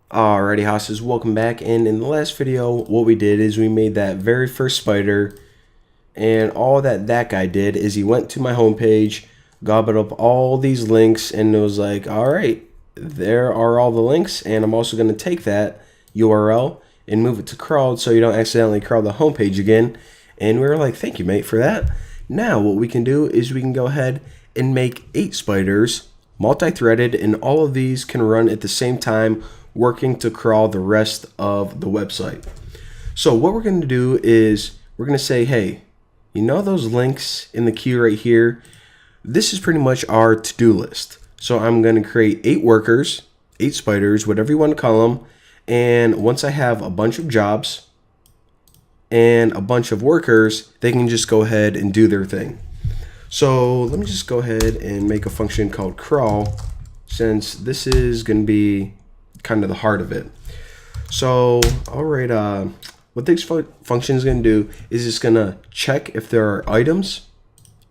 Alrighty, hosses, welcome back. And in the last video, what we did is we made that very first spider, and all that guy did is he went to my homepage, gobbled up all these links, and it was like, all right, there are all the links, and I'm also going to take that URL and move it to crawled so you don't accidentally crawl the homepage again. And we were like, thank you, mate, for that. Now what we can do is we can go ahead and make 8 spiders, multi-threaded, and all of these can run at the same time, working to crawl the rest of the website. So what we're going to do is we're going to say, hey, you know those links in the queue right here? This is pretty much our to-do list. So I'm going to create 8 workers, 8 spiders, whatever you want to call them. And once I have a bunch of jobs and a bunch of workers, they can just go ahead and do their thing. So let me just go ahead and make a function called crawl, since this is going to be kind of the heart of it. So all right, what this function is going to do is it's going to check if there are items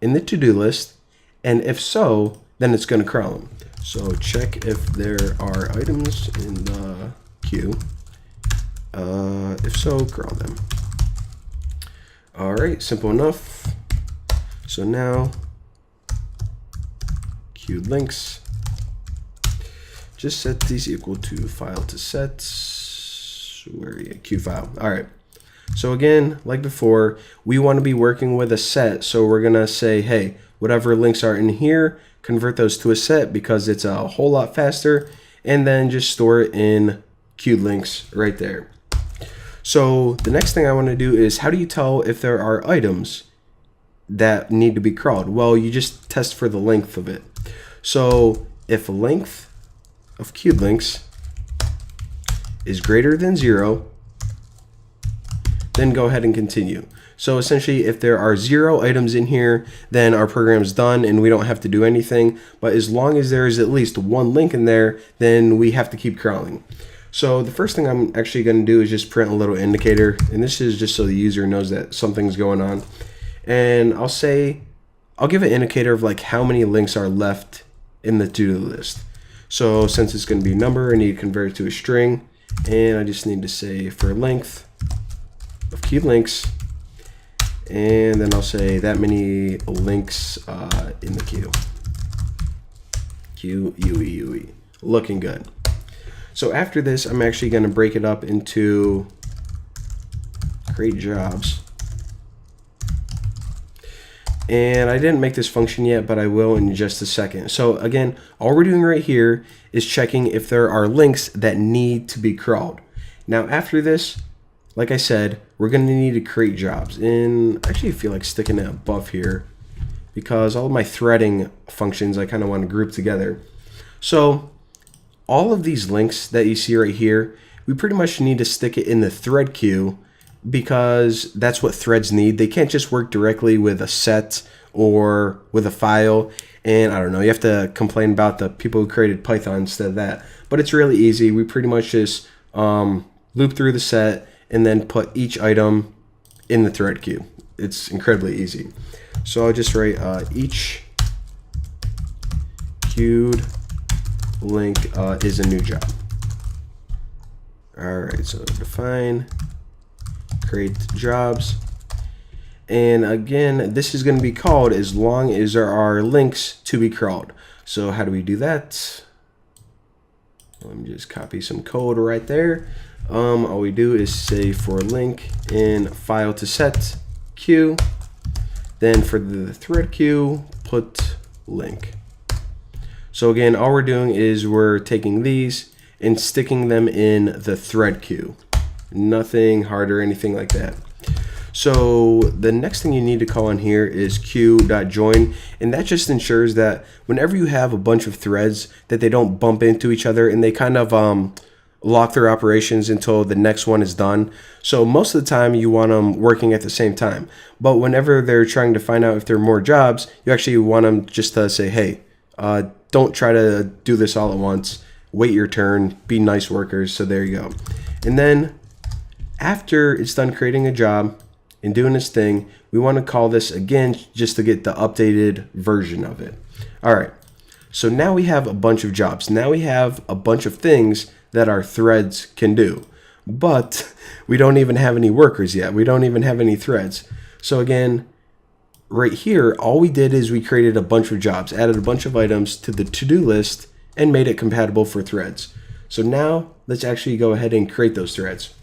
in the to-do list, and if so, then it's going to crawl them. So check if there are items in the queue. If so, crawl them. All right, simple enough. So now queued links. Just set these equal to file to sets. Where are you? Queue file. All right. So again, like before, we want to be working with a set. So we're going to say, hey, whatever links are in here, convert those to a set because it's a whole lot faster. And then just store it in queued links right there. So the next thing I want to do is, how do you tell if there are items that need to be crawled? Well, you just test for the length of it. So if length of queued links is greater than 0, then go ahead and continue. So essentially, if there are 0 items in here, then our program is done and we don't have to do anything. But as long as there is at least 1 link in there, then we have to keep crawling. So the first thing I'm actually going to do is just print a little indicator, and this is just so the user knows that something's going on. And I'll give an indicator of like how many links are left in the to-do list. So since it's going to be a number, I need to convert it to a string, and I just need to say for length of queued links, and then I'll say that many links in the queue. UE. Looking good. So after this, I'm actually going to break it up into create jobs. And I didn't make this function yet, but I will in just a second. So again, all we're doing right here is checking if there are links that need to be crawled. Now after this, like I said, we're going to need to create jobs. And I actually feel like sticking it above here because all of my threading functions I kind of want to group together. So all of these links that you see right here, we pretty much need to stick it in the thread queue, because that's what threads need. They can't just work directly with a set or with a file. And I don't know, you have to complain about the people who created Python instead of that. But it's really easy. We pretty much just loop through the set and then put each item in the thread queue. It's incredibly easy. So I'll just write each queued link is a new job. All right, so define create jobs, and again, this is going to be called as long as there are links to be crawled. So how do we do that? Let me just copy some code right there. All we do is say for link in file to set queue, then for the thread queue put link. So again, all we're doing is we're taking these and sticking them in the thread queue. Nothing hard or anything like that. So the next thing you need to call on here is queue.join, and that just ensures that whenever you have a bunch of threads, that they don't bump into each other and they kind of lock their operations until the next one is done. So most of the time you want them working at the same time, but whenever they're trying to find out if there are more jobs, you actually want them just to say, hey, don't try to do this all at once. Wait your turn. Be nice workers. So there you go. And then after it's done creating a job and doing its thing, we want to call this again just to get the updated version of it. All right. So now we have a bunch of jobs. Now we have a bunch of things that our threads can do. But we don't even have any workers yet. We don't even have any threads. So again, right here, all we did is we created a bunch of jobs, added a bunch of items to the to-do list, and made it compatible for threads. So now let's actually go ahead and create those threads.